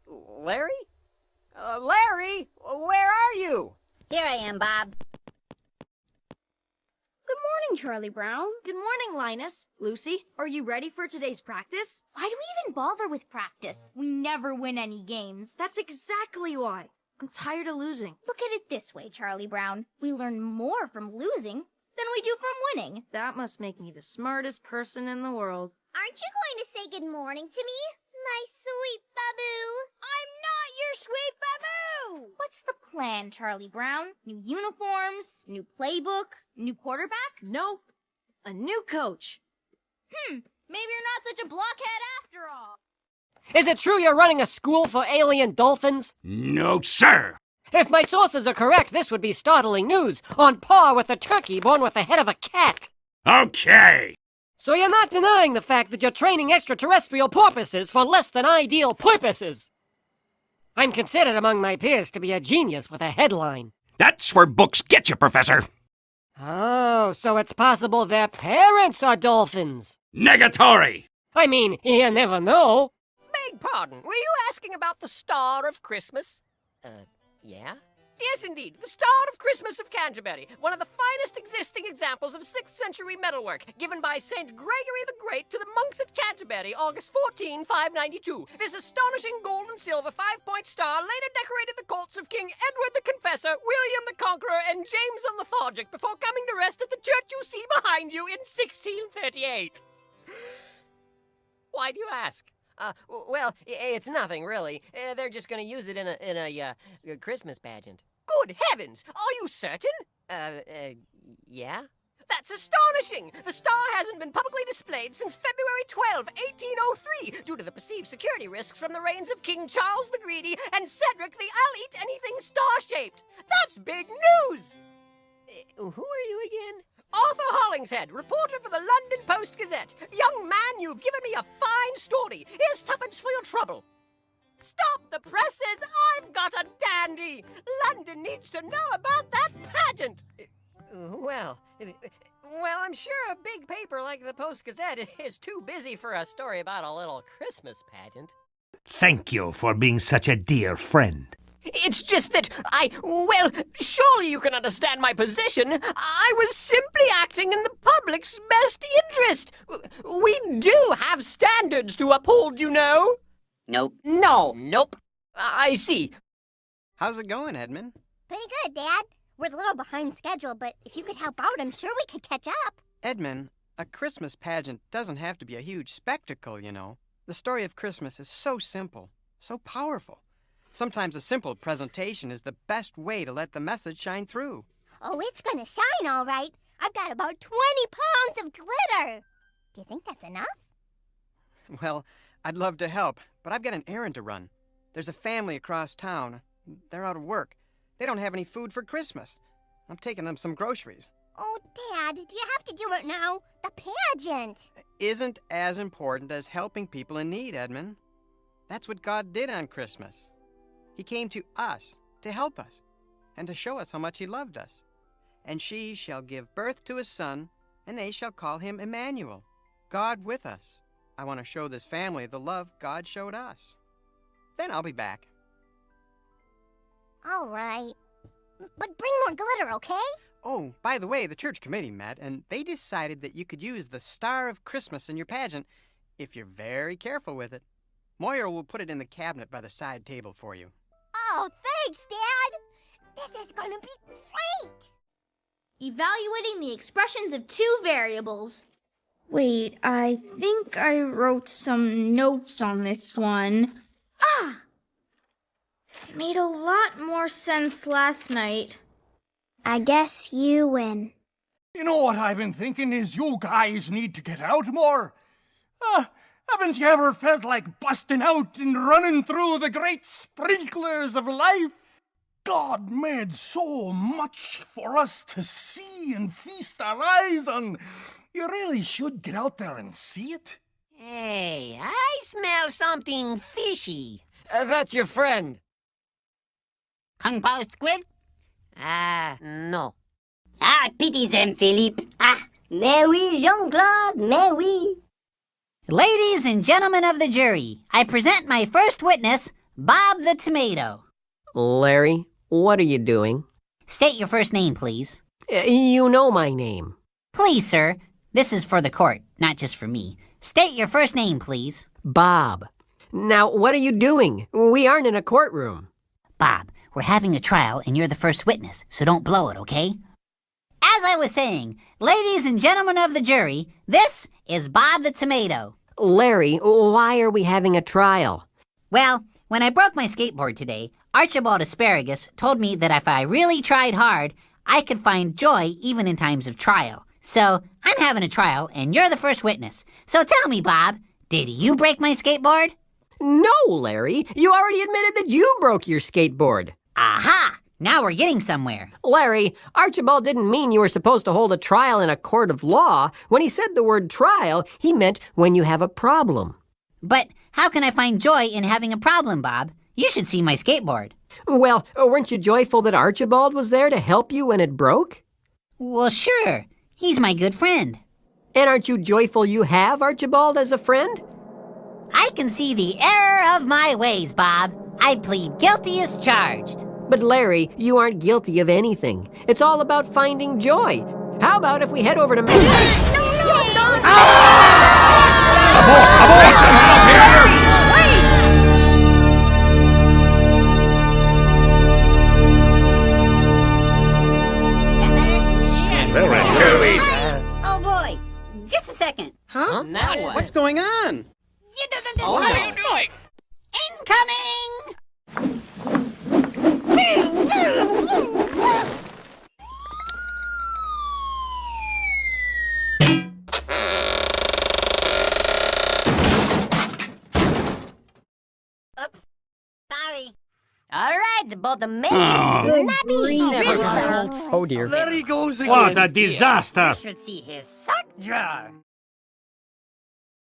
Larry? Larry, where are you? Here I am, Bob. Good morning, Charlie Brown. Good morning, Linus. Lucy, are you ready for today's practice? Why do we even bother with practice? We never win any games. That's exactly why. I'm tired of losing. Look at it this way, Charlie Brown. We learn more from losing than we do from winning. That must make me the smartest person in the world. Aren't you going to say good morning to me, my sweet baboo? I'm not your sweet baboo! What's the plan, Charlie Brown? New uniforms? New playbook? New quarterback? Nope. A new coach. Maybe you're not such a blockhead after all. Is it true you're running a school for alien dolphins? No, sir! If my sources are correct, this would be startling news, on par with a turkey born with the head of a cat. Okay! So you're not denying the fact that you're training extraterrestrial porpoises for less than ideal purposes. I'm considered among my peers to be a genius with a headline. That's where books get you, Professor! Oh, so it's possible their parents are dolphins. Negatory! I mean, you never know. Beg pardon, were you asking about the Star of Christmas? Yeah? Yes, indeed, the Star of Christmas of Canterbury, one of the finest existing examples of 6th century metalwork, given by St. Gregory the Great to the monks at Canterbury, August 14, 592. This astonishing gold and silver 5-point star later decorated the courts of King Edward the Confessor, William the Conqueror, and James the Lethargic before coming to rest at the church you see behind you in 1638. Why do you ask? Well, it's nothing, really. They're just going to use it in a Christmas pageant. Good heavens! Are you certain? Yeah? That's astonishing! The star hasn't been publicly displayed since February 12, 1803, due to the perceived security risks from the reigns of King Charles the Greedy and Cedric the I'll-eat-anything star-shaped. That's big news! Who are you again? Arthur Hollingshead, reporter for the London Post-Gazette. Young man, you've given me a fine story. Here's twopence for your trouble. Stop the presses! I've got a dandy! London needs to know about that pageant! Well, I'm sure a big paper like the Post-Gazette is too busy for a story about a little Christmas pageant. Thank you for being such a dear friend. It's just that surely you can understand my position. I was simply acting in the public's best interest. We do have standards to uphold, you know. Nope. Nope. I see. How's it going, Edmund? Pretty good, Dad. We're a little behind schedule, but if you could help out, I'm sure we could catch up. Edmund, a Christmas pageant doesn't have to be a huge spectacle, you know. The story of Christmas is so simple, so powerful. Sometimes a simple presentation is the best way to let the message shine through. Oh, it's gonna shine all right. I've got about 20 pounds of glitter. Do you think that's enough? Well, I'd love to help, but I've got an errand to run. There's a family across town. They're out of work. They don't have any food for Christmas. I'm taking them some groceries. Oh, Dad, do you have to do it now? The pageant. Isn't as important as helping people in need, Edmund. That's what God did on Christmas. He came to us to help us and to show us how much he loved us. And she shall give birth to a son, and they shall call him Emmanuel, God with us. I want to show this family the love God showed us. Then I'll be back. All right. But bring more glitter, okay? Oh, by the way, the church committee met, and they decided that you could use the Star of Christmas in your pageant if you're very careful with it. Moira will put it in the cabinet by the side table for you. Oh, thanks, Dad. This is gonna be great. Evaluating the expressions of two variables. Wait, I think I wrote some notes on this one. This made a lot more sense last night. I guess you win. You know what I've been thinking is you guys need to get out more. Haven't you ever felt like busting out and running through the great sprinklers of life? God made so much for us to see and feast our eyes on. You really should get out there and see it. Hey, I smell something fishy. That's your friend. Kung Pao squid? No. Pity them, Philippe. Mais oui, Jean-Claude, mais oui. Ladies and gentlemen of the jury, I present my first witness, Bob the Tomato. Larry, what are you doing? State your first name, please. You know my name. Please, sir. This is for the court, not just for me. State your first name, please. Bob. Now, what are you doing? We aren't in a courtroom. Bob, we're having a trial and you're the first witness, so don't blow it, okay? As I was saying, ladies and gentlemen of the jury, this is Bob the Tomato. Larry, why are we having a trial? Well, when I broke my skateboard today, Archibald Asparagus told me that if I really tried hard, I could find joy even in times of trial. So, I'm having a trial and you're the first witness. So tell me, Bob, did you break my skateboard? No, Larry. You already admitted that you broke your skateboard. Aha! Now we're getting somewhere. Larry, Archibald didn't mean you were supposed to hold a trial in a court of law. When he said the word trial, he meant when you have a problem. But how can I find joy in having a problem, Bob? You should see my skateboard. Well, weren't you joyful that Archibald was there to help you when it broke? Well, sure. He's my good friend. And aren't you joyful you have Archibald as a friend? I can see the error of my ways, Bob. I plead guilty as charged. But Larry, you aren't guilty of anything. It's all about finding joy. How about if we head over to... Abort! Some help here! Oh boy, just a second. Huh? Now what? What's going on? What are you doing? Incoming! Oops, sorry. All right, both the men Oh dear. What a disaster! should see his sock drawer.